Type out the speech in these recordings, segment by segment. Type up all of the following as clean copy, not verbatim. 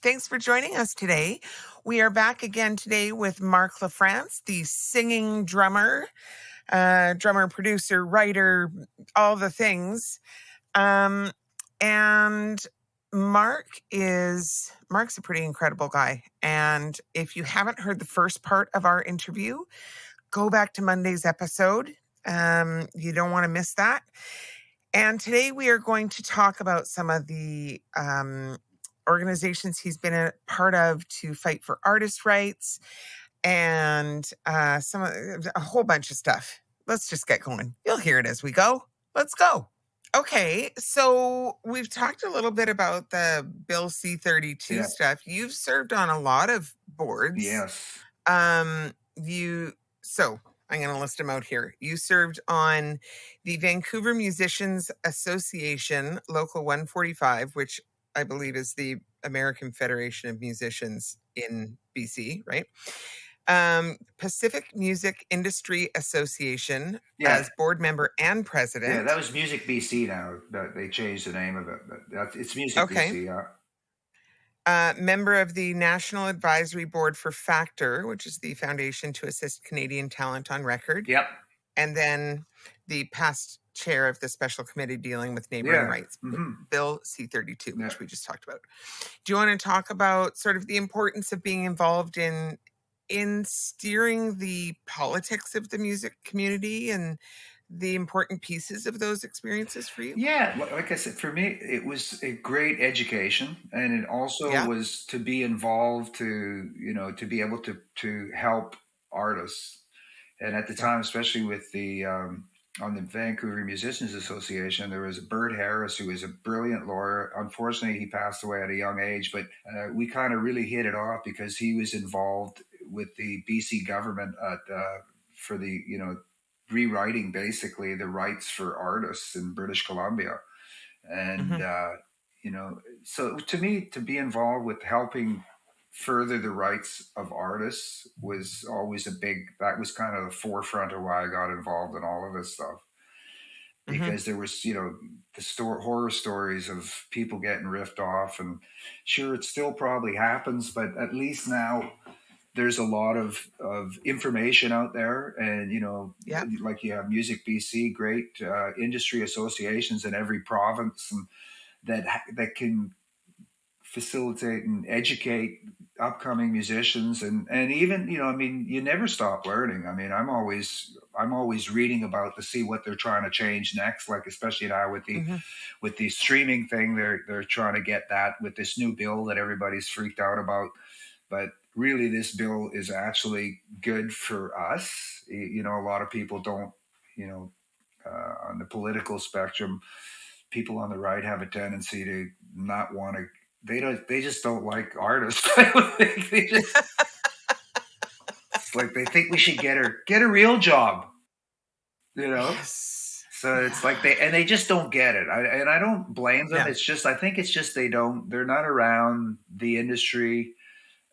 Thanks for joining us today. We are back again today with Marc LaFrance, the singing drummer, producer, writer, all the things. Um, and Marc's a pretty incredible guy. And if you haven't heard the first part of our interview, go back to Monday's episode. You don't want to miss that. And today we are going to talk about some of the organizations he's been a part of to fight for artist rights and a whole bunch of stuff. Let's just get going. You'll hear it as we go. Let's go. Okay, so we've talked a little bit about the Bill C-32 stuff. You've served on a lot of boards. Yes. So I'm going to list them out here. You served on the Vancouver Musicians Association, Local 145, which I believe is the American Federation of Musicians in BC, right? Pacific Music Industry Association as board member and president. Yeah, that was Music BC now. They changed the name of it, but it's Music BC, yeah. Member of the National Advisory Board for Factor, which is the foundation to assist Canadian talent on record. Yep. And then the past chair of the special committee dealing with neighboring rights, Bill C-32, which we just talked about. Do you want to talk about sort of the importance of being involved in steering the politics of the music community and the important pieces of those experiences for you? Yeah, like I said, for me, it was a great education, and it also was to be involved to be able to help artists. And at the time, especially with the on the Vancouver Musicians Association, there was Bert Harris, who was a brilliant lawyer. Unfortunately, he passed away at a young age, but we kind of really hit it off because he was involved with the BC government for the rewriting basically the rights for artists in British Columbia, and so to me, to be involved with helping further the rights of artists was always that was kind of the forefront of why I got involved in all of this stuff, because there was the horror stories of people getting ripped off, and sure, it still probably happens, but at least now there's a lot of information out there, and like you have Music BC, great industry associations in every province, and that can facilitate and educate upcoming musicians, and even you never stop learning. I mean, I'm always reading about to see what they're trying to change next, like especially now with the streaming thing, they're trying to get that with this new bill that everybody's freaked out about, but really, this bill is actually good for us. A lot of people don't, on the political spectrum, people on the right have a tendency to not want to. They just don't like artists. It's like they think we should get a real job. Yes. So it's like they just don't get it. I don't blame them. Yeah. I think it's just they're not around the industry.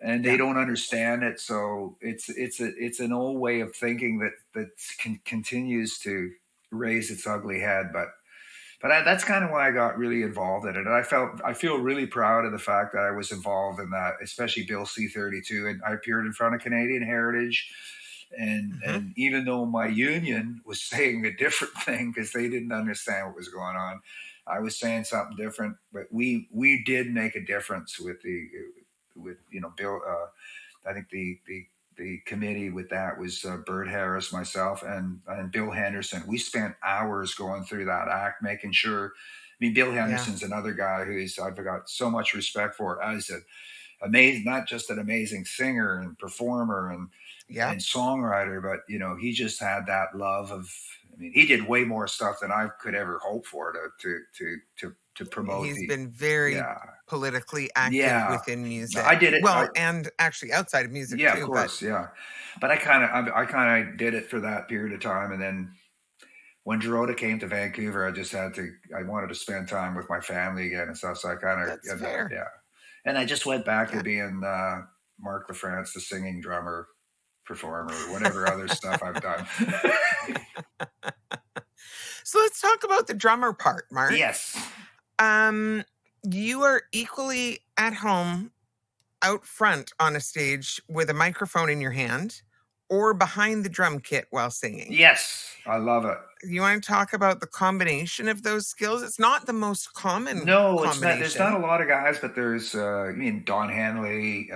And they don't understand it, so it's an old way of thinking that continues to raise its ugly head. But that's kind of why I got really involved in it, and I feel really proud of the fact that I was involved in that, especially Bill C-32, and I appeared in front of Canadian Heritage, and even though my union was saying a different thing because they didn't understand what was going on, I was saying something different. But we did make a difference with Bill. I think the committee with that was Bert Harris, myself, and Bill Henderson. We spent hours going through that act, making sure. I mean, Bill Henderson's another guy I've got so much respect for as not just an amazing singer and performer and songwriter, but he just had that love of. I mean, he did way more stuff than I could ever hope for to promote. He's been very politically active within music. I did it and actually outside of music too. Yeah, of course, But I kind of did it for that period of time, and then when Gerota came to Vancouver, I wanted to spend time with my family again and stuff. So I kind of and I just went back to being Marc LaFrance, the singing drummer, performer, whatever other stuff I've done. So let's talk about the drummer part, Marc. Yes. You are equally at home out front on a stage with a microphone in your hand or behind the drum kit while singing. Yes, I love it. You want to talk about the combination of those skills? It's not the most common No, it's not. There's combination. not a lot of guys, but there's, Don Henley,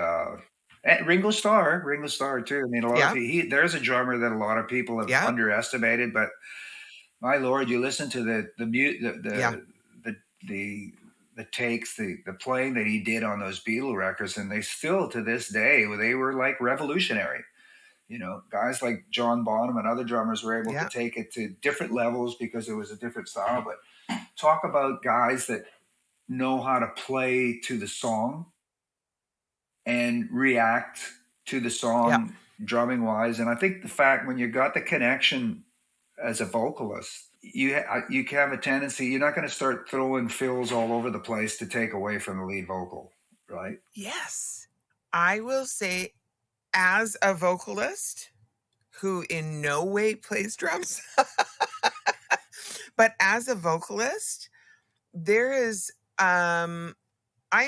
and Ringo Starr too. I mean, a lot of there's a drummer that a lot of people have underestimated, but my Lord, you listen to the takes, the playing that he did on those Beatle records, and they still to this day, they were like revolutionary. You know, guys like John Bonham and other drummers were able to take it to different levels because it was a different style. But talk about guys that know how to play to the song and react to the song drumming wise. And I think the fact when you got the connection as a vocalist, you have a tendency, you're not going to start throwing fills all over the place to take away from the lead vocal, right? Yes. I will say, as a vocalist who in no way plays drums, but as a vocalist, there is, I'm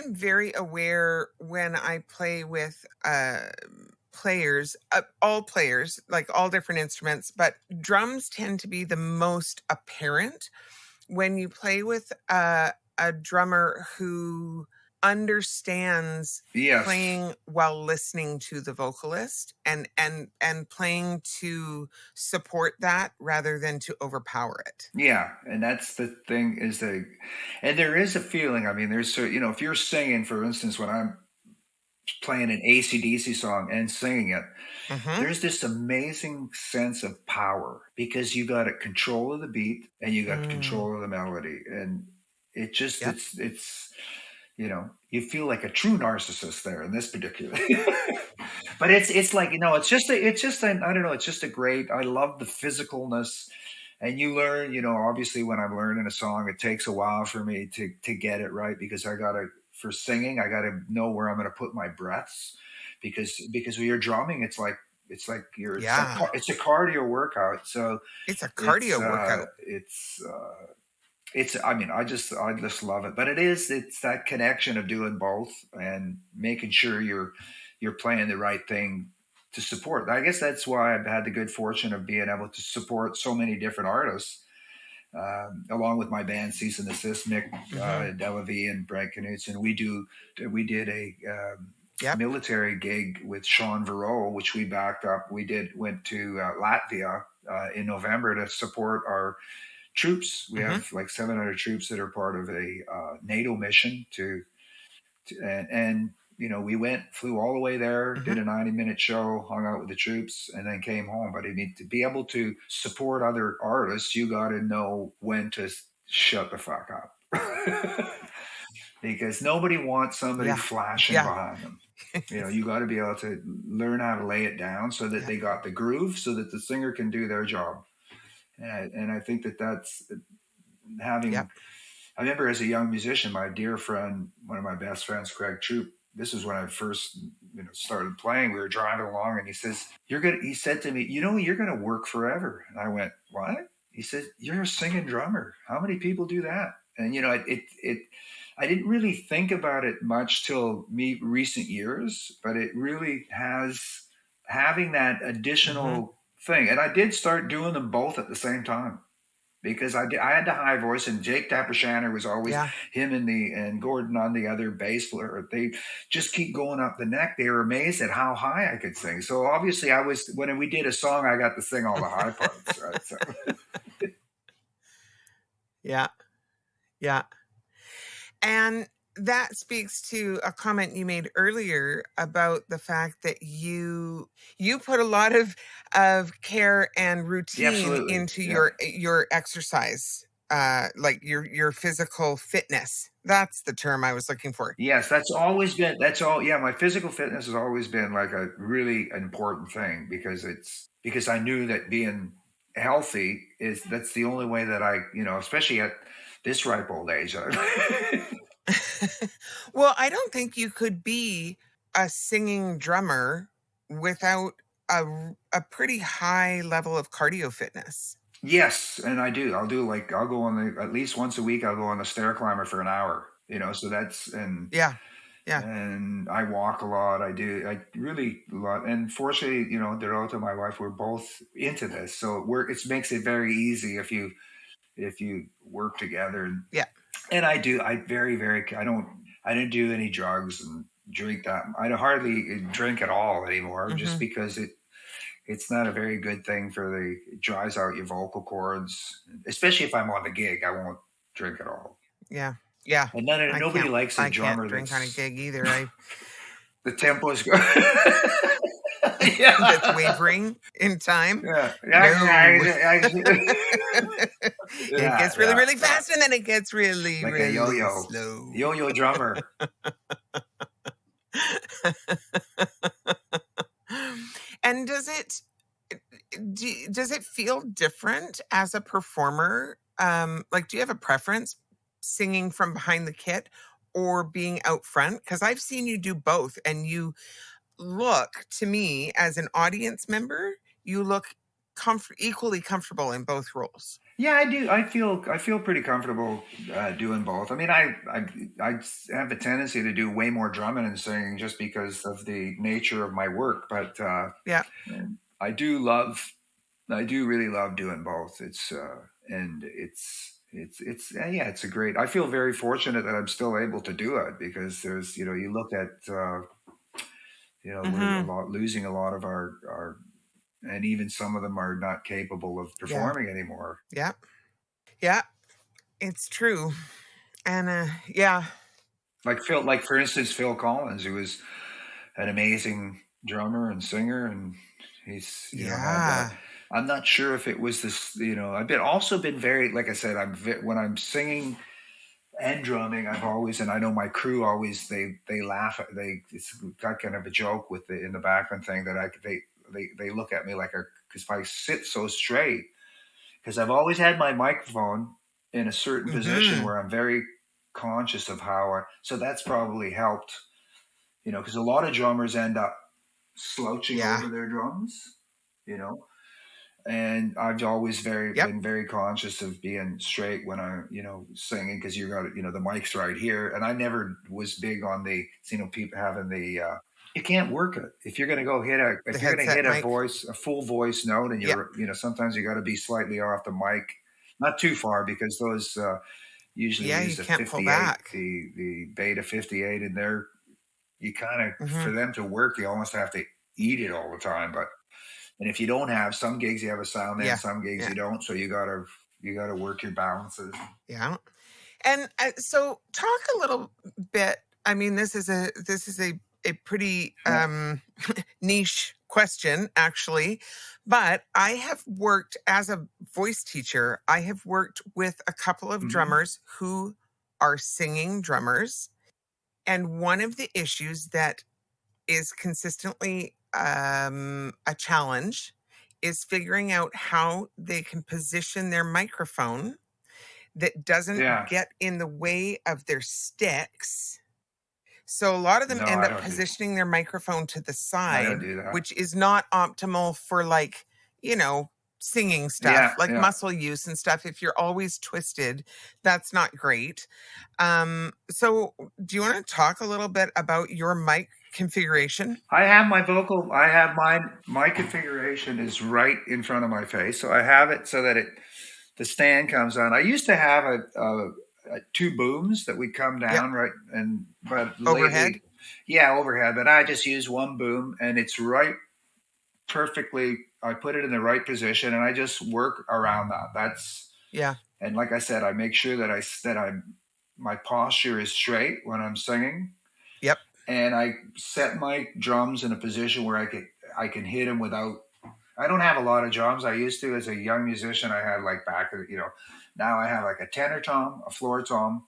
very aware when I play with players, all players, like all different instruments, but drums tend to be the most apparent when you play with a drummer who understands playing while listening to the vocalist and playing to support that rather than to overpower it. Yeah, and that's the thing and there is a feeling. I mean, there's if you're singing, for instance, when I'm playing an AC/DC song and singing it, there's this amazing sense of power because you got control of the beat and you got control of the melody, and it just it's you feel like a true narcissist there in this particular. But it's like it's just I don't know, it's just a great. I love the physicalness, and you learn. Obviously, when I'm learning a song, it takes a while for me to get it right because for singing, I gotta know where I'm gonna put my breaths because when you're drumming, it's like it's a cardio workout. So it's a cardio workout. I just love it. But it's that connection of doing both and making sure you're playing the right thing to support. I guess that's why I've had the good fortune of being able to support so many different artists, along with my band Cease Desist, Mick Delavie and Brent Knudsen. We did a military gig with Sean Varro, which we backed up. Went to Latvia in November to support our troops. We have like 700 troops that are part of a NATO mission and we flew all the way there, did a 90-minute show, hung out with the troops, and then came home. But I mean, to be able to support other artists, you got to know when to shut the fuck up. Because nobody wants somebody flashing behind them. You got to be able to learn how to lay it down so that they got the groove so that the singer can do their job. And I think that's having. I remember as a young musician, my dear friend, one of my best friends, Craig Troop. This is when I first, started playing. We were driving along, and he says, He said to me, you're gonna work forever. And I went, what? He said, you're a singing drummer. How many people do that? And I didn't really think about it much till recent years, but it really has having that additional thing. And I did start doing them both at the same time because I had the high voice, and Jake Tapashanner was always him and Gordon on the other bass player. They just keep going up the neck. They were amazed at how high I could sing. So obviously when we did a song, I got to sing all the high parts. Right? So. Yeah. And that speaks to a comment you made earlier about the fact that you put a lot of care and routine into your exercise, like your physical fitness. That's the term I was looking for. Yes, that's always been. That's all. Yeah, my physical fitness has always been like a really important thing because I knew that being healthy that's the only way that I especially at this ripe old age. Well, I don't think you could be a singing drummer without a pretty high level of cardio fitness. Yes, and I do. I'll go on at least once a week. I'll go on the stair climber for an hour. So that's Yeah. And I walk a lot. I really a lot. And fortunately, Dorota, my wife, we're both into this, so it makes it very easy if you work together. Yeah. And I do. I very very. I didn't do any drugs and drink that. I hardly drink at all anymore, just because it's not a very good thing it dries out your vocal cords, especially if I'm on the gig. I won't drink at all. Yeah. Yeah. And nobody likes a drummer drink on a gig either. The tempo is good. That's wavering in time. Yeah. It gets really, really fast, and then it gets really, like really a yo-yo. slow. Yo-yo drummer. And does it feel different as a performer? Like, do you have a preference singing from behind the kit or being out front? Because I've seen you do both, and you look, to me, as an audience member, you look equally comfortable in both roles. Yeah, I do. I feel pretty comfortable doing both. I mean, I have a tendency to do way more drumming and singing just because of the nature of my work. But yeah, I do really love doing both. It's a great. I feel very fortunate that I'm still able to do it, because there's you look at we're losing a lot of our, and even some of them are not capable of performing anymore. Yeah. Yeah, it's true. And yeah. Like for instance, Phil Collins, who was an amazing drummer and singer, and he's had that. I'm not sure if it was this, I've also been very, like I said, when I'm singing and drumming, I've always, and I know my crew always, they laugh, it's got kind of a joke in the background thing that they look at me because I sit so straight, because I've always had my microphone in a certain position where I'm very conscious of so that's probably helped, because a lot of drummers end up slouching over their drums, and I've always been very conscious of being straight when I'm, singing, because you got the mic's right here, and I never was big on the, people having the. You can't work it if you're going to go hit a full voice note, and you're, sometimes you got to be slightly off the mic, not too far, because those usually use the 58, the Beta 58, and you kind of for them to work, you almost have to eat it all the time, and if you don't have, some gigs you have a sound in, some gigs you don't. So you gotta work your balances. Yeah. And so talk a little bit. I mean, this is a pretty niche question, actually. But I have worked as a voice teacher. I have worked with a couple of drummers who are singing drummers. And one of the issues that is consistently a challenge is figuring out how they can position their microphone that doesn't get in the way of their sticks. So a lot of them end up positioning their microphone to the side, which is not optimal for singing stuff, muscle use and stuff. If you're always twisted, that's not great. So do you want to talk a little bit about your mic configuration? I have my configuration is right in front of my face. So I have it so that the stand comes on. I used to have two booms that would come down but overhead. Overhead. But I just use one boom, and it's right perfectly. I put it in the right position, and I just work around that. And like I said, I make sure that my posture is straight when I'm singing. Yep. And I set my drums in a position where I can hit them without. I don't have a lot of drums. I used to, as a young musician, I had now I have like a tenor tom, a floor tom,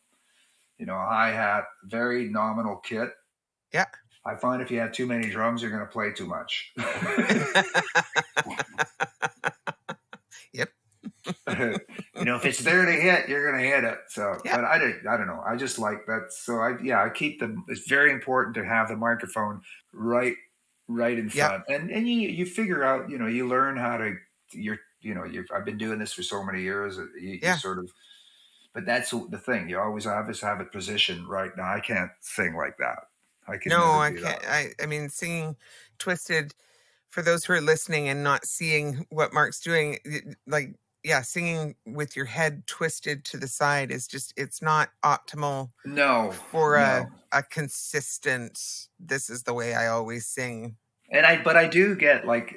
a hi-hat, very nominal kit. Yeah. I find if you have too many drums, you're going to play too much. Yep. If it's there to hit, you're going to hit it. So, but I don't know. I just like that. So I keep them. It's very important to have the microphone right in front. And you figure out, you learn how to, I've been doing this for so many years. You sort of, but that's the thing. You always have it positioned right. Now I can't sing like that. I could No, never I do can't. that. I mean, singing Twisted, for those who are listening and not seeing what Marc's doing, like, yeah, singing with your head twisted to the side is just, it's not optimal No, for no. a consistent, this is the way I always sing. But I do get like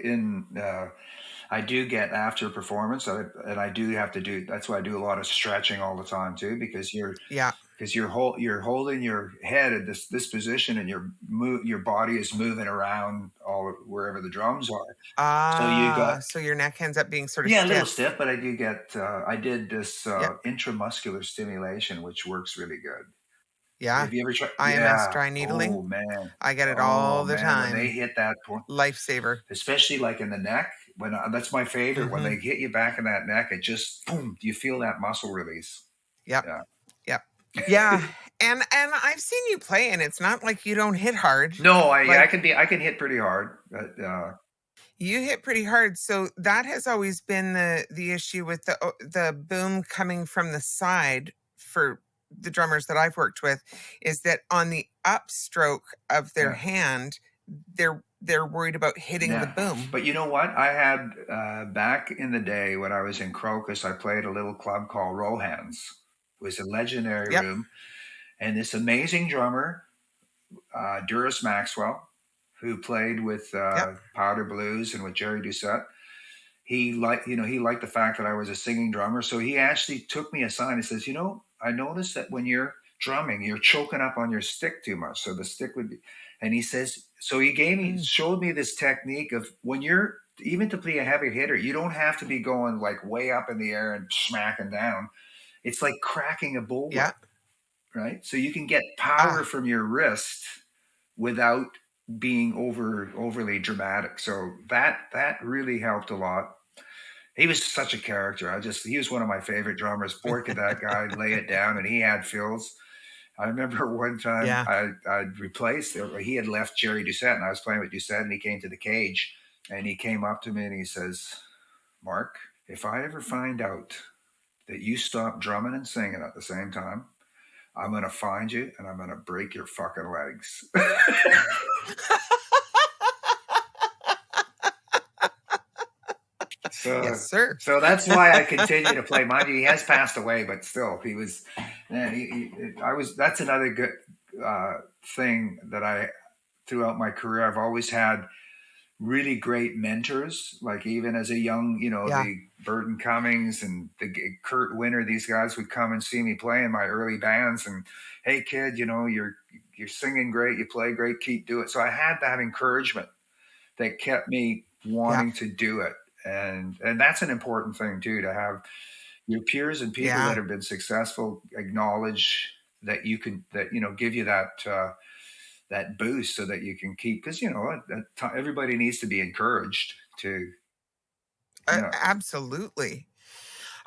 I do get after performance, and I do have to do. That's why I do a lot of stretching all the time too, because Yeah. you're holding your head at this position, and your body is moving around all wherever the drums are. So you got So your neck ends up being sort of yeah, a little stiff. stiff, but I do get. I did this Yep. intramuscular stimulation, which works really good. Yeah. Have you ever tried? IMS Yeah. dry needling. Oh man. I get it all Oh the man. When they time. hit that point, Lifesaver. especially like in the neck, that's my favorite. When Mm-hmm. they hit you back in that neck, it just boom. You feel that muscle release. Yep. Yeah. Yep. Yeah. And I've seen you play, and it's not like you don't hit hard. No, I Like, can hit pretty hard. But, you hit pretty hard. So that has always been the issue with the boom coming from the side for the drummers that I've worked with, is that on the upstroke of their yeah. hand, they're worried about hitting the Yeah. boom. But you know what? I had back in the day when I was in Crowcuss, I played a little club called Rohan's. It was a legendary Yep. room, and this amazing drummer, Duras Maxwell, who played with Yep. Powder Blues and with Jerry Doucette. He liked the fact that I was a singing drummer, so he actually took me aside and says, I noticed that when you're drumming, you're choking up on your stick too much, so the stick would be. And he says, so he showed me this technique of when you're even to play a heavy hitter, you don't have to be going like way up in the air and smacking down. It's like cracking a bullwhip, Yeah. right? So you can get power from your wrist without being overly dramatic. So that really helped a lot. He was such a character. He was one of my favorite drummers. Boy, could that guy lay it down, and he had fills. I remember one time Yeah. I'd replaced, he had left Jerry Doucette, and I was playing with Doucette, and he came to the cage, and he came up to me and he says, Marc, if I ever find out that you stop drumming and singing at the same time, I'm going to find you and I'm going to break your fucking legs. Yes, sir. So that's why I continue to play. Mind you, he has passed away, but still, he was. Man, That's another good thing that throughout my career, I've always had really great mentors. Like even as a young, the Burton Cummings and the Kurt Winter, these guys would come and see me play in my early bands, and hey, kid, you're singing great, you play great, keep doing it. So I had that encouragement that kept me wanting to do it. And that's an important thing too, to have your peers and people that have been successful acknowledge that you can, give you that boost so that you can keep, because everybody needs to be encouraged to. Absolutely.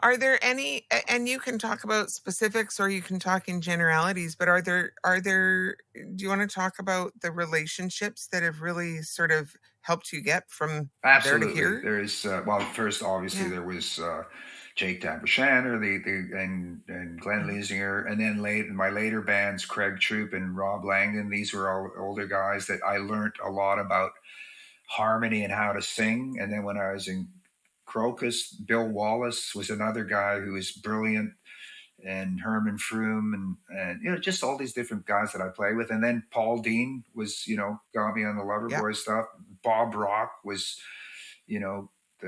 Are there any, and you can talk about specifics or you can talk in generalities, but do you want to talk about the relationships that have really sort of helped you get from Absolutely. there to here? There's, first, obviously, there was Jake Tabershaner, and Glenn Leisinger, and then in my later bands, Craig Troop and Rob Langdon. These were all older guys that I learned a lot about harmony and how to sing. And then when I was in Crowcuss, Bill Wallace was another guy who was brilliant, and Herman Froome, and just all these different guys that I play with. And then Paul Dean was, got me on the Loverboy stuff. Bob Rock was,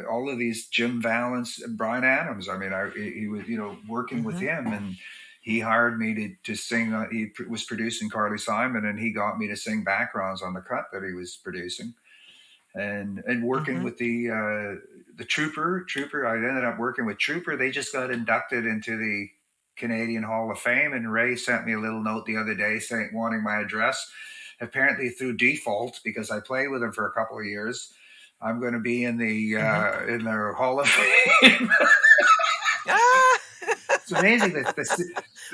all of these, Jim Valance, Brian Adams. I mean, he was, working with him, and he hired me to sing. He was producing Carly Simon, and he got me to sing backgrounds on the cut that he was producing. And working with the Trooper. I ended up working with Trooper. They just got inducted into the Canadian Hall of Fame, and Ray sent me a little note the other day wanting my address. Apparently through default, because I played with him for a couple of years, I'm going to be in the Hall of Fame. It's amazing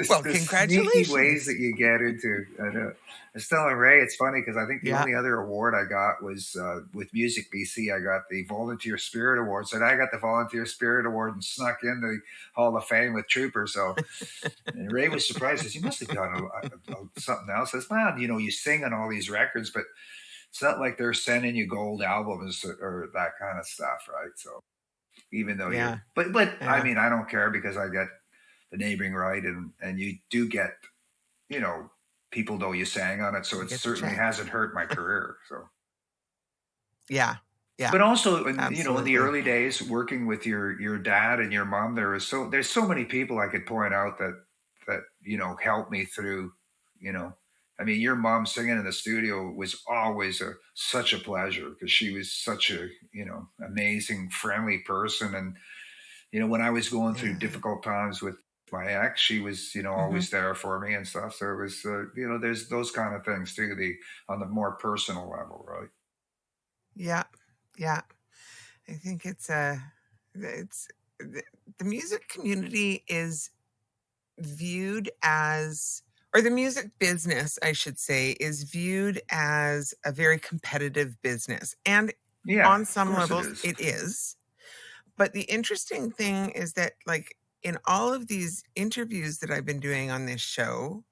Well, the sneaky ways congratulations. that you get into. I was telling Ray, it's funny because I think the Yeah. only other award I got was with Music BC. I got the Volunteer Spirit Award. So I got the Volunteer Spirit Award and snuck in the Hall of Fame with Trooper. So and Ray was surprised. He says, "You must have done something else." I says, "Man, you sing on all these records, but it's not like they're sending you gold albums or that kind of stuff, right?" So even though Yeah. but I Yeah. mean, I don't care because I get the neighboring right, and you do get, people know you sang on it, so You it get the certainly check. hasn't hurt my career. So, Yeah. Yeah. but also, in the Absolutely. early days, working with your dad and your mom, there's so many people I could point out that helped me through. You know, I mean, your mom singing in the studio was always such a pleasure because she was such a amazing, friendly person, and when I was going through Yeah. difficult times with my ex, she was, Hmm. always there for me and stuff. So it was, there's those kind of things too, on the more personal level, right? Yeah. Yeah. I think it's the, the music community is viewed as, or the music business, I should say, is viewed as a very competitive business. And Yeah, on of some course it levels, is. it is. But the interesting thing is that, like, in all of these interviews that I've been doing on this show,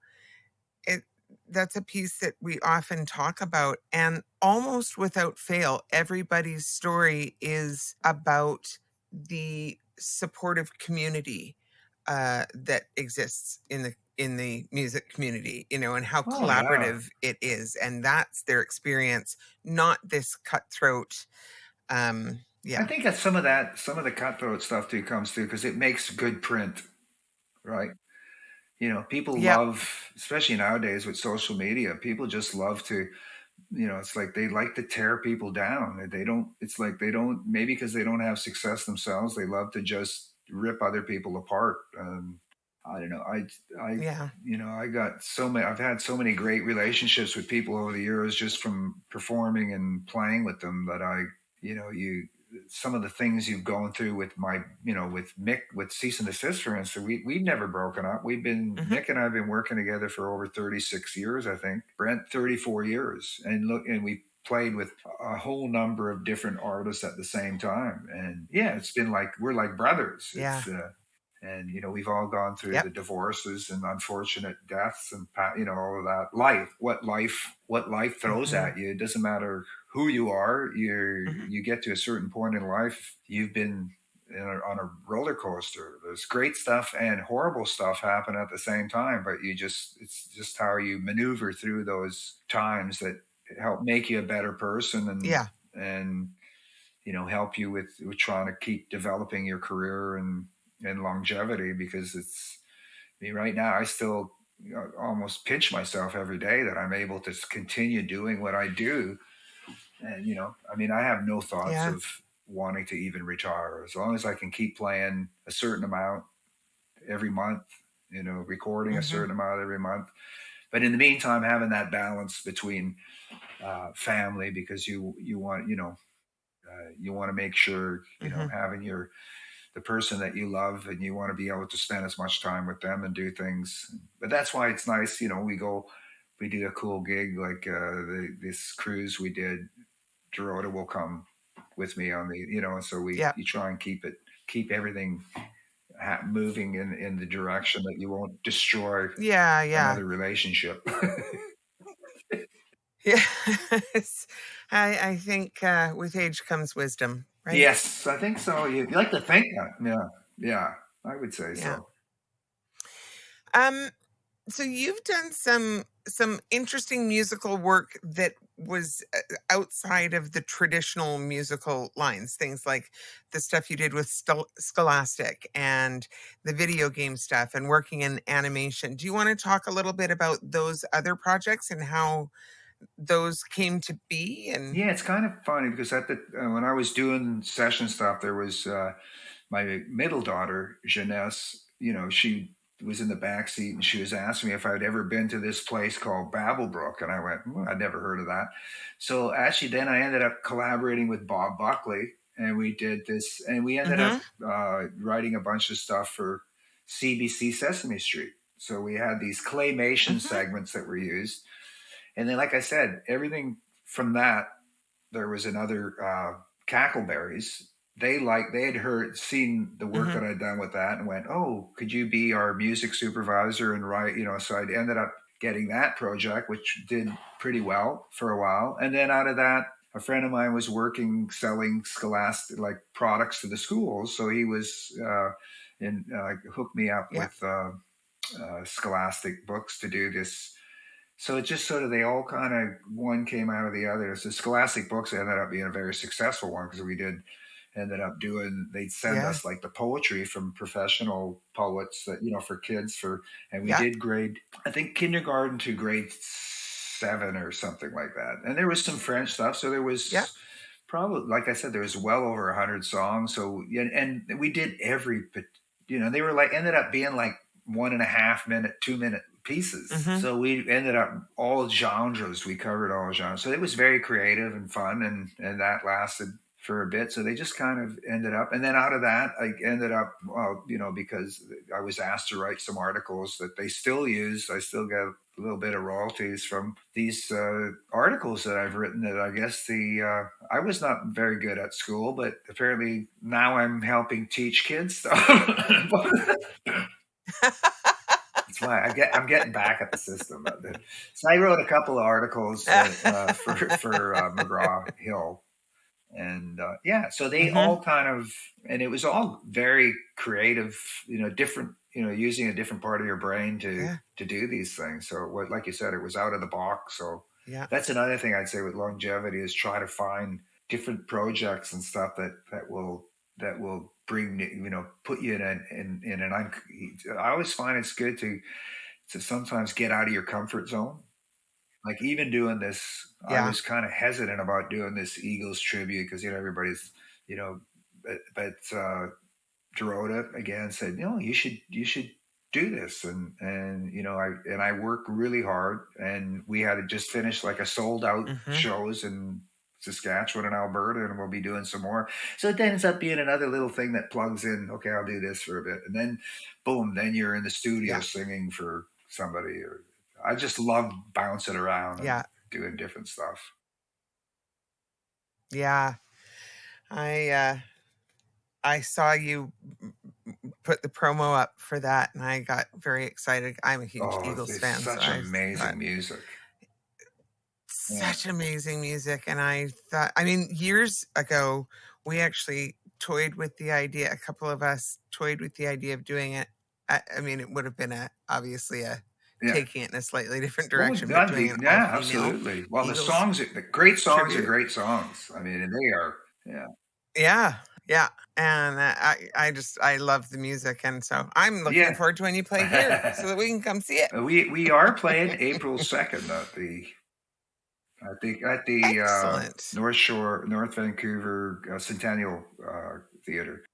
it that's a piece that we often talk about, and almost without fail, everybody's story is about the supportive community that exists in the music community, and how Oh yeah. collaborative it is, and that's their experience, not this cutthroat. I Yeah, think that some of the cutthroat stuff too comes through because it makes good print, right? People yeah, love, especially nowadays with social media, people just love to, it's like they like to tear people down. They don't, it's like they don't, maybe because they don't have success themselves, they love to just rip other people apart. I don't know. yeah. I got I've had so many great relationships with people over the years just from performing and playing with them that some of the things you've gone through with with Mick, with Cease and Desist, for instance, we've never broken up. Hmm. Mick and I have been working together for over 36 years, I think. Brent, 34 years. And we played with a whole number of different artists at the same time. And yeah, it's been like, we're like brothers. Yeah. And we've all gone through the Yep. divorces and unfortunate deaths and all of that what life throws Hmm. at you. It doesn't matter who you are. Hmm. You get to a certain point in life, you've been on a roller coaster. There's great stuff and horrible stuff happen at the same time, but it's just how you maneuver through those times that help make you a better person, Yeah. and help you with trying to keep developing your career and longevity, because I mean, right now I still almost pinch myself every day that I'm able to continue doing what I do. And I mean, I have no thoughts Yeah. of wanting to even retire as long as I can keep playing a certain amount every month, recording a Hmm. certain amount every month. But in the meantime, having that balance between family, because you want to make sure Hmm. having the person that you love, and you want to be able to spend as much time with them and do things. But that's why it's nice, we do a cool gig like this cruise we did. Dorota will come with me on the, and so Yep. you try and keep everything moving in the direction that you won't destroy Yeah. Yeah. another relationship. Yes. I think with age comes wisdom, right? Yes, I think so. You like to think that. Yeah, yeah, I would say Yeah. so. Um, so you've done some interesting musical work that was outside of the traditional musical lines, things like the stuff you did with Scholastic and the video game stuff and working in animation. Do you want to talk a little bit about those other projects and how those came to be? And Yeah, it's kind of funny because when I was doing session stuff, there was my middle daughter, Jeunesse. She was in the back seat and she was asking me if I'd ever been to this place called Babblebrook, and I went, I'd never heard of that. So actually, then I ended up collaborating with Bob Buckley, and we did this, and we ended up Mhm. writing a bunch of stuff for CBC Sesame Street. So we had these claymation segments that were used. And then, like I said, everything from that, there was another Cackleberries. They had seen the work that I'd done with that and went, oh, could you be our music supervisor and write, so I ended up getting that project, which did pretty well for a while. And then out of that, a friend of mine was selling Scholastic products to the schools. So he was hooked me up with Scholastic books to do this. So it just sort of, they all kind of, one came out of the other. So Scholastic books ended up being a very successful one because they'd send us the poetry from professional poets that, for kids and we did grade, I think kindergarten to grade 7 or something like that. And there was some French stuff. So there was probably, like I said, there was well over 100 songs. So, and we did they were ended up being 1.5 minute, 2 minute pieces. So we ended up all genres. We covered all genres. So it was very creative and fun, and that lasted for a bit. So they just kind of ended up, and then out of that, I ended up, because I was asked to write some articles that they still use. I still get a little bit of royalties from these articles that I've written. That I guess I was not very good at school, but apparently now I'm helping teach kids stuff. That's why I'm getting back at the system. So I wrote a couple of articles for McGraw Hill, and so they all kind of, and it was all very creative, different, using a different part of your brain to do these things. So like you said, it was out of the box. So that's another thing I'd say with longevity is try to find different projects and stuff that will bring, put you in an I always find it's good to sometimes get out of your comfort zone. Like even doing this, I was kind of hesitant about doing this Eagles tribute because everybody's, but Dorota again said, you should do this, and I work really hard, and we had to just finish a sold out shows in Saskatchewan and Alberta, and we'll be doing some more. So it ends up being another little thing that plugs in. Okay, I'll do this for a bit, and then boom, then you're in the studio singing for somebody. I just love bouncing around and doing different stuff. Yeah. I saw you put the promo up for that, and I got very excited. I'm a huge Eagles fan. Such amazing music. Such amazing music. And I thought, years ago, we actually toyed with the idea, a couple of us toyed with the idea of doing it. It would have been obviously taking it in a slightly different direction. But doing an all-female absolutely. Well, Eagles the great songs tribute. are great songs. And they are, Yeah. And I love the music. And so I'm looking forward to when you play here so that we can come see it. We are playing April 2nd at the North Vancouver Centennial Theater.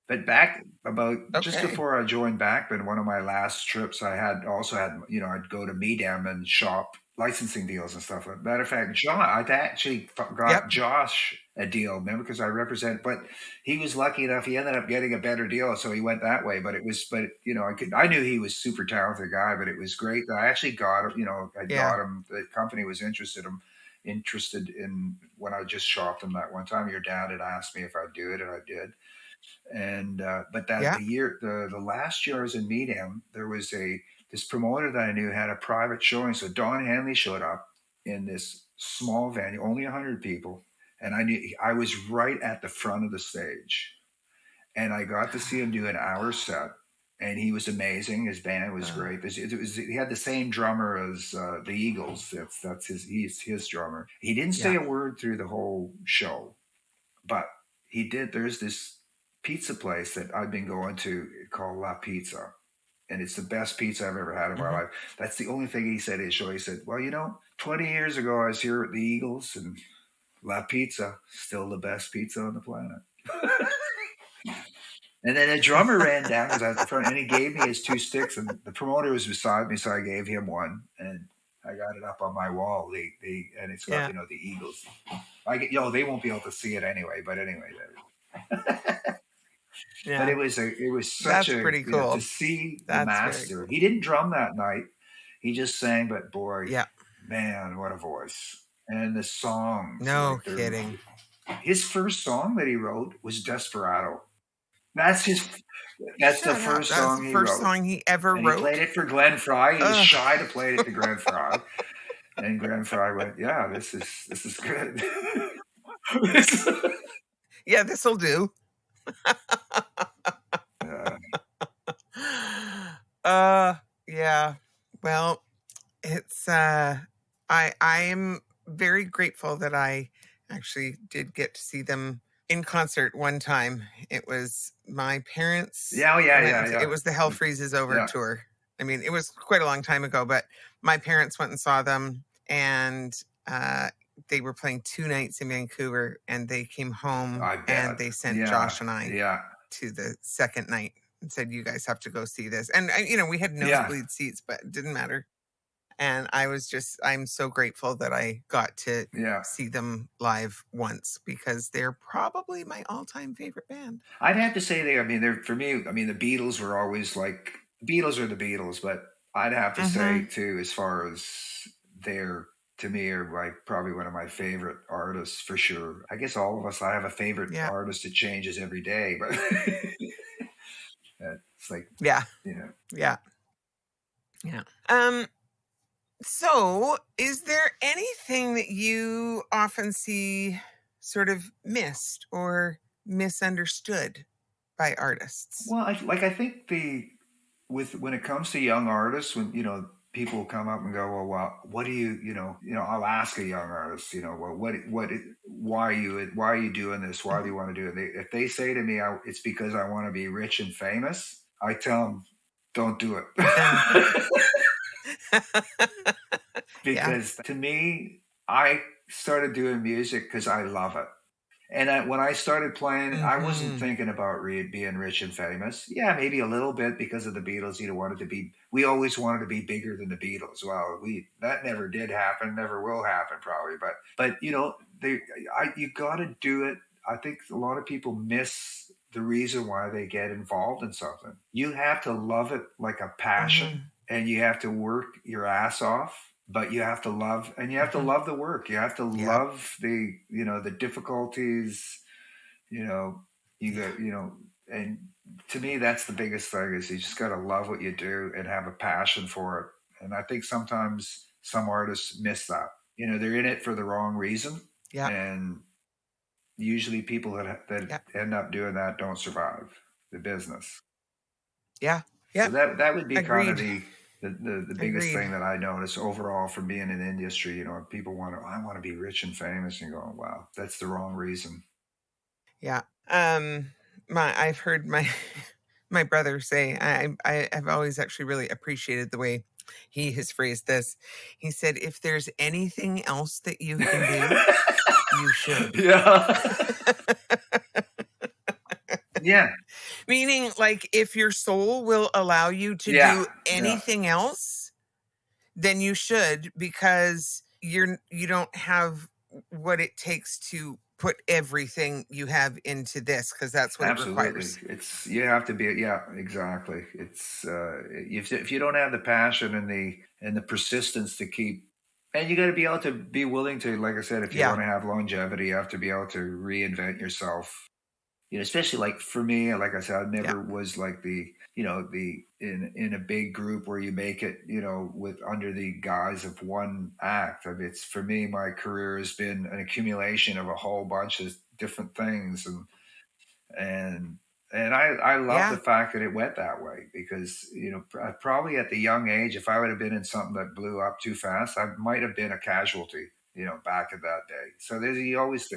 But back about just before I joined Bachman, one of my last trips, I'd go to Medem and shop licensing deals and stuff. Matter of fact, I'd actually got Josh a deal, remember, because I represent, but he was lucky enough, he ended up getting a better deal, so he went that way. But I knew he was super talented guy, but it was great that I actually got him, got him, the company was interested in when I just shopped him that one time. Your dad had asked me if I'd do it, and I did. And but the last year I was in Medem, there was this promoter that I knew had a private showing. So Don Henley showed up in this small venue, only 100 people, and I was right at the front of the stage, and I got to see him do an hour set, and he was amazing. His band was great. He had the same drummer as the Eagles. He's his drummer. He didn't say a word through the whole show, but he did. There's this pizza place that I've been going to called La Pizza, and it's the best pizza I've ever had in my life. That's the only thing he said at his show. He said, well, 20 years ago I was here at the Eagles, and La Pizza, still the best pizza on the planet. And then the drummer ran down because I was at the front, and he gave me his 2 sticks, and the promoter was beside me, so I gave him one, and I got it up on my wall. And it's got the Eagles. They won't be able to see it anyway, but anyway. But it was such That's a, pretty cool. to see the That's very master. cool. He didn't drum that night. He just sang, but boy, Yeah. man, what a voice. And the songs, No like kidding. his first song that he wrote was Desperado. That's the first That's song the he first wrote. song he ever And wrote. he played it for Glenn Frey. He was shy to play it to Glenn Frey. And Glenn Frey went, yeah, this is good. Yeah, this'll do. Yeah. Well, it's I'm very grateful that I actually did get to see them in concert one time. It was my parents. Yeah. It was the Hell Freezes Over tour. I mean, it was quite a long time ago, but my parents went and saw them, and they were playing 2 nights in Vancouver, and they came home and they sent Josh and I to the second night and said, "You guys have to go see this." And we had nosebleed seats, but it didn't matter. And I'm so grateful that I got to see them live once, because they're probably my all-time favorite band. I'd have to say they're for me. I mean, the Beatles were always like, the Beatles are the Beatles, but I'd have to say too, as far as they're, to me, are like probably one of my favorite artists for sure. I guess all of us, I have a favorite artist that changes every day, but it's like, yeah. So, is there anything that you often see sort of missed or misunderstood by artists? Well, I think when it comes to young artists, when people come up and go, well, what do you I'll ask a young artist, well, why are you doing this? Why do you want to do it? If they say to me, it's because I want to be rich and famous, I tell them, don't do it. Because to me, I started doing music because I love it. And when I started playing, I wasn't thinking about being rich and famous. Yeah, maybe a little bit because of the Beatles. We always wanted to be bigger than the Beatles. Well, that never did happen, never will happen probably. But you got to do it. I think a lot of people miss the reason why they get involved in something. You have to love it like a passion, and you have to work your ass off. But you have to love, and you have to love the work. You have to love the difficulties, and to me, that's the biggest thing, is you just got to love what you do and have a passion for it. And I think sometimes some artists miss that. They're in it for the wrong reason. Yeah. And usually people that end up doing that don't survive the business. Yeah. Yeah. So that would be kind of the biggest thing that I notice overall from being in the industry. People I want to be rich and famous, and going, wow, that's the wrong reason. Yeah. I've heard my brother say, I've always actually really appreciated the way he has phrased this. He said, if there's anything else that you can do, you should. Yeah. Yeah. Meaning, like, if your soul will allow you to do anything else, then you should, because you don't have what it takes to put everything you have into this, because that's what it requires. You have to be, exactly. It's if you don't have the passion and the persistence to keep, and you got to be able to be willing to, like I said, if you want to have longevity, you have to be able to reinvent yourself. Especially like for me, like I said, I never was like in a big group where you make it, with under the guise of one act. I mean, it's, for me, my career has been an accumulation of a whole bunch of different things, and I love the fact that it went that way, because probably at the young age, if I would have been in something that blew up too fast, I might have been a casualty, back in that day. So you always.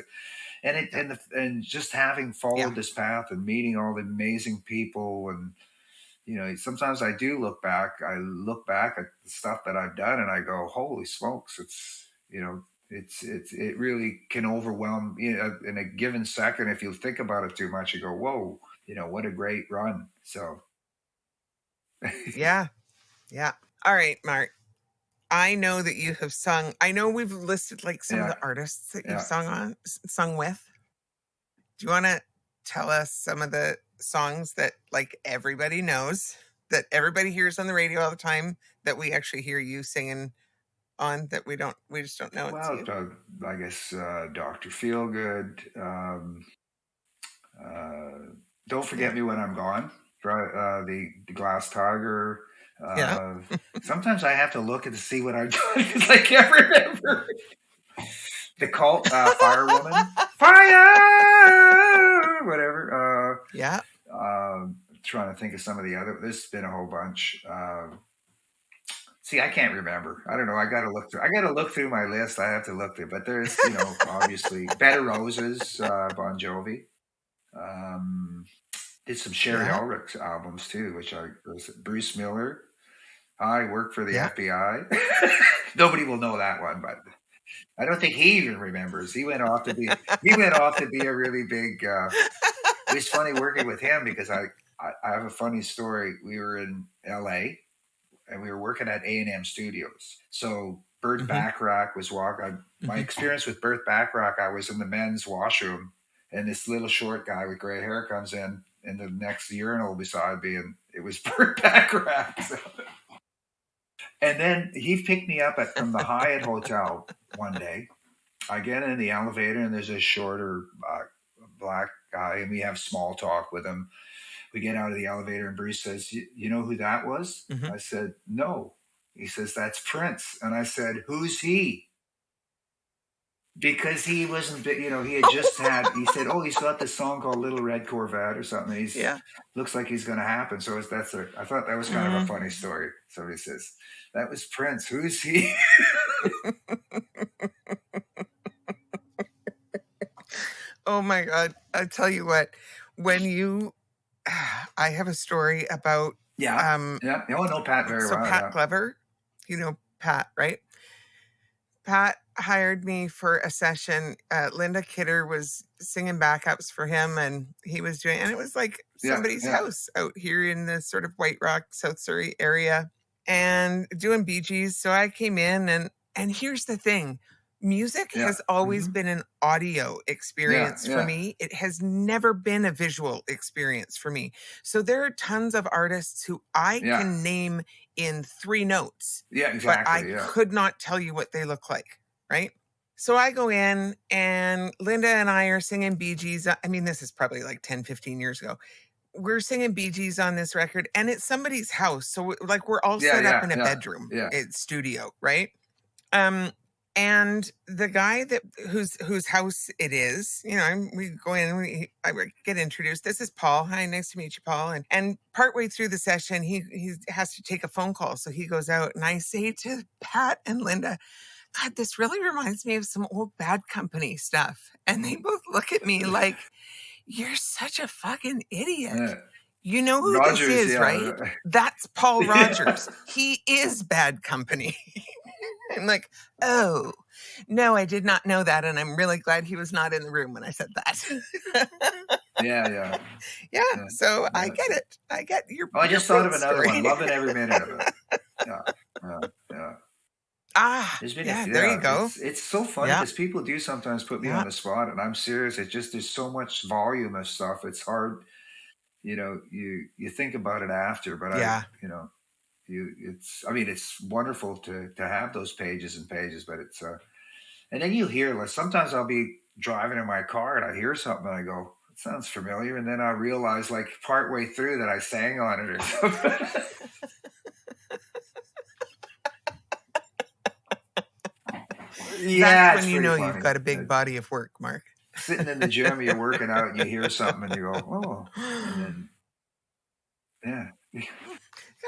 And just having followed this path and meeting all the amazing people, and sometimes I do look back. I look back at the stuff that I've done, and I go, "Holy smokes!" It really can overwhelm in a given second. If you think about it too much, you go, "Whoa!" What a great run. So, yeah. All right, Marc. I know that you have sung. I know we've listed like some of the artists that you've sung with. Do you want to tell us some of the songs that like everybody knows, that everybody hears on the radio all the time, that we actually hear you singing on, that we just don't know it's Well, you? I guess Dr. Feelgood. Don't Forget Me When I'm Gone. The Glass Tiger. Yeah. Sometimes I have to look to see what I've done because I can't remember. The Cult, Fire Woman. Fire! Whatever. Yeah. Trying to think of some of the other. There's been a whole bunch. See, I can't remember. I don't know. I got to look through my list. I have to look through. But there's, obviously Bed of Roses, Bon Jovi. Did some Shari Ulrich albums too, which Bruce Miller. I work for the FBI. Nobody will know that one, but I don't think he even remembers. He went off to be a really big. It was funny working with him because I have a funny story. We were in L.A. and we were working at A&M Studios. So Burt Bacharach was walking. My experience with Burt Bacharach, I was in the men's washroom, and this little short guy with gray hair comes in the next urinal beside me, and it was Burt Bacharach. So. And then he picked me up from the Hyatt Hotel one day. I get in the elevator, and there's a shorter black guy, and we have small talk with him. We get out of the elevator, and Bruce says, you know who that was? I said, no. He says, that's Prince. And I said, who's he? Because he wasn't, he had just he said, he's got this song called Little Red Corvette or something. Looks like he's going to happen. So I thought that was kind of a funny story. So he says, that was Prince. Who's he? Oh my God. I tell you what, I have a story about. I know Pat very well. Pat Glover, Pat, right? Pat hired me for a session. Linda Kidder was singing backups for him, and he was doing, and it was like somebody's house out here in the sort of White Rock, South Surrey area, and doing Bee Gees. So I came in, and here's the thing. Music has always been an audio experience for me. It has never been a visual experience for me. So there are tons of artists who I can name in 3 notes. Yeah, exactly. But I could not tell you what they look like, right? So I go in, and Linda and I are singing Bee Gees. I mean, this is probably like 10, 15 years ago. We're singing Bee Gees on this record, and it's somebody's house. So like we're all set up in a bedroom, studio, right? And the guy whose house it is, we go in, I get introduced. This is Paul. Hi, nice to meet you, Paul. And partway through the session, he has to take a phone call. So he goes out, and I say to Pat and Linda, God, this really reminds me of some old Bad Company stuff. And they both look at me like, you're such a fucking idiot. You know who Rogers, this is, right? That's Paul Rogers. He is Bad Company. I'm like, oh, no, I did not know that. And I'm really glad he was not in the room when I said that. Yeah. So I get it. I get your. I just thought of another one. Loving every minute of it. There you go. It's so funny because people do sometimes put me on the spot, and I'm serious. It's just there's so much volume of stuff. It's hard. You think about it after, but it's wonderful to have those pages and pages, but it's and then you hear, like, sometimes I'll be driving in my car and I hear something and I go, it sounds familiar, and then I realize like partway through that I sang on it or something. That's when you know funny. You've got a big body of work, Mark. Sitting in the gym, you're working out and you hear something and you go, oh, and then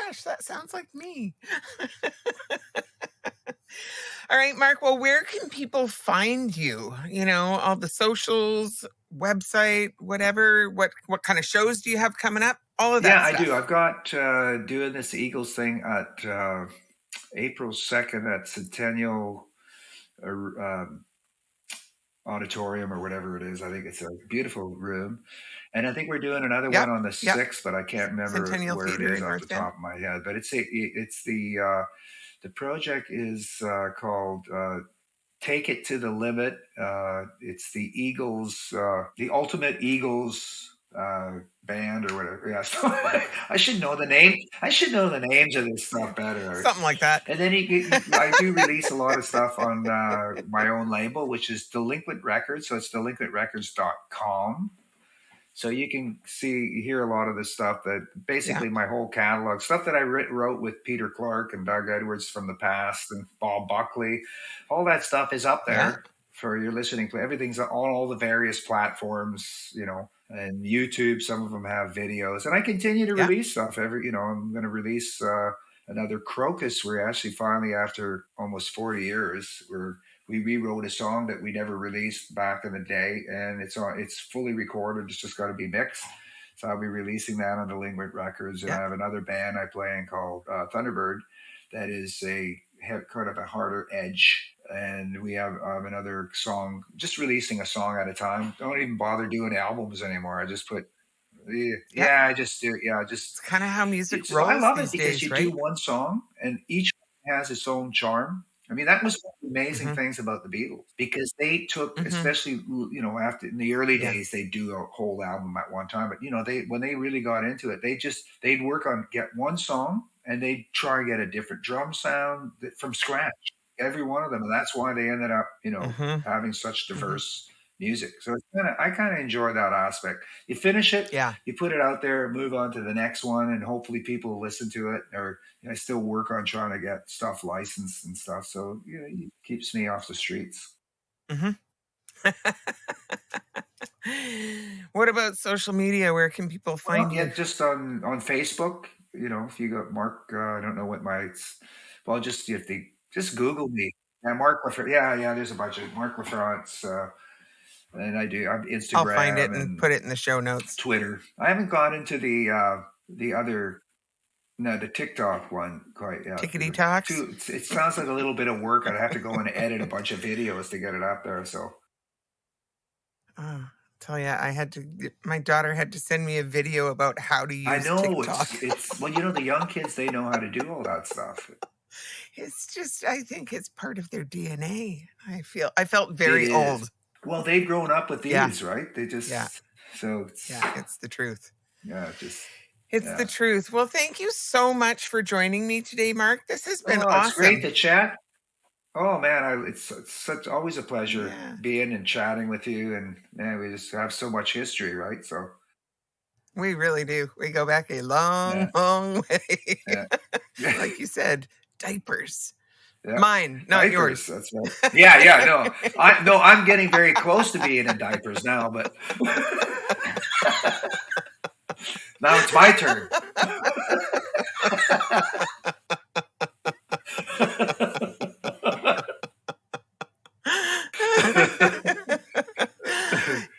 Gosh, that sounds like me. All right, Mark. Well, where can people find you? All the socials, website, whatever. What kind of shows do you have coming up? All of that stuff. I do. I've got doing this Eagles thing at April 2nd at Centennial Auditorium or whatever it is. I think it's a beautiful room. And I think we're doing another one on the 6th, but I can't remember where it is off the top of my head. But it's the project is called Take It to the Limit. It's the Eagles, the Ultimate Eagles band or whatever. Yeah, so I should know the name. I should know the names of this stuff better. Something like that. And then I do release a lot of stuff on my own label, which is Delinquent Records. So it's delinquentrecords.com. So you can hear a lot of this stuff that basically my whole catalog, stuff that I wrote with Peter Clark and Doug Edwards from the past and Bob Buckley, all that stuff is up there for your listening. Everything's on all the various platforms, and YouTube. Some of them have videos, and I continue to release stuff I'm going to release another Crowcuss. We're actually finally, after almost 40 years, we rewrote a song that we never released back in the day, and it's fully recorded. It's just got to be mixed. So I'll be releasing that on Delinquent Records. And I have another band I play in called Thunderbird that is kind of a harder edge. And we have another song, just releasing a song at a time. Don't even bother doing albums anymore. I just put, I just do, It's kind of how music rolls. I love these it because days, you right? do one song and each one has its own charm. I mean, that was one of the amazing things about the Beatles, because they took, especially, after in the early days, they do a whole album at one time. But, when they really got into it, they'd work on, get one song and they'd try and get a different drum sound from scratch, every one of them. And that's why they ended up, having such diverse music. So I kind of enjoy that aspect. You finish it, you put it out there, move on to the next one, and hopefully people will listen to it. Or I still work on trying to get stuff licensed and stuff, so it keeps me off the streets. What about social media? Where can people find you? Just on Facebook. If you got Mark, I don't know what if they just Google me. Marc LaFrance. Yeah, there's a bunch of Marc LaFrance. And I'm Instagram. I'll find it and put it in the show notes. Twitter. I haven't gone into the other, the TikTok one quite yet. Tickety Talks? It sounds like a little bit of work. I'd have to go and edit a bunch of videos to get it up there. So. Tell you, my daughter had to send me a video about how to use TikTok. Well, the young kids, they know how to do all that stuff. It's just, I think it's part of their DNA. I felt very old. Well, they've grown up with these, right? They just, so it's the truth. Yeah, it's the truth. Well, thank you so much for joining me today, Marc. This has been awesome. It's great to chat. Oh man, it's always a pleasure being and chatting with you, and we just have so much history, right? So we really do. We go back a long, long way. Like you said, diapers. Yeah. Mine, not diapers, yours. That's right. Yeah, no. I'm getting very close to being in diapers now, but now it's my turn.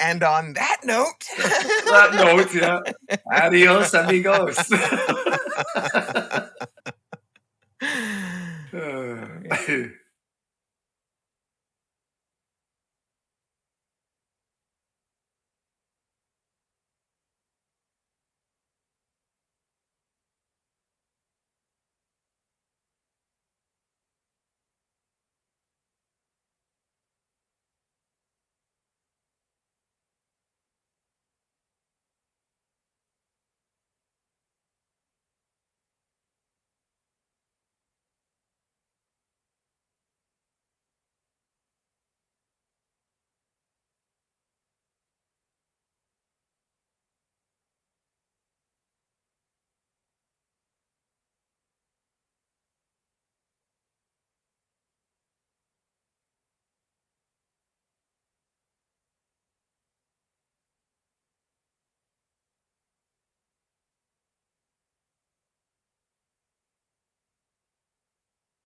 And on that note, adios, amigos.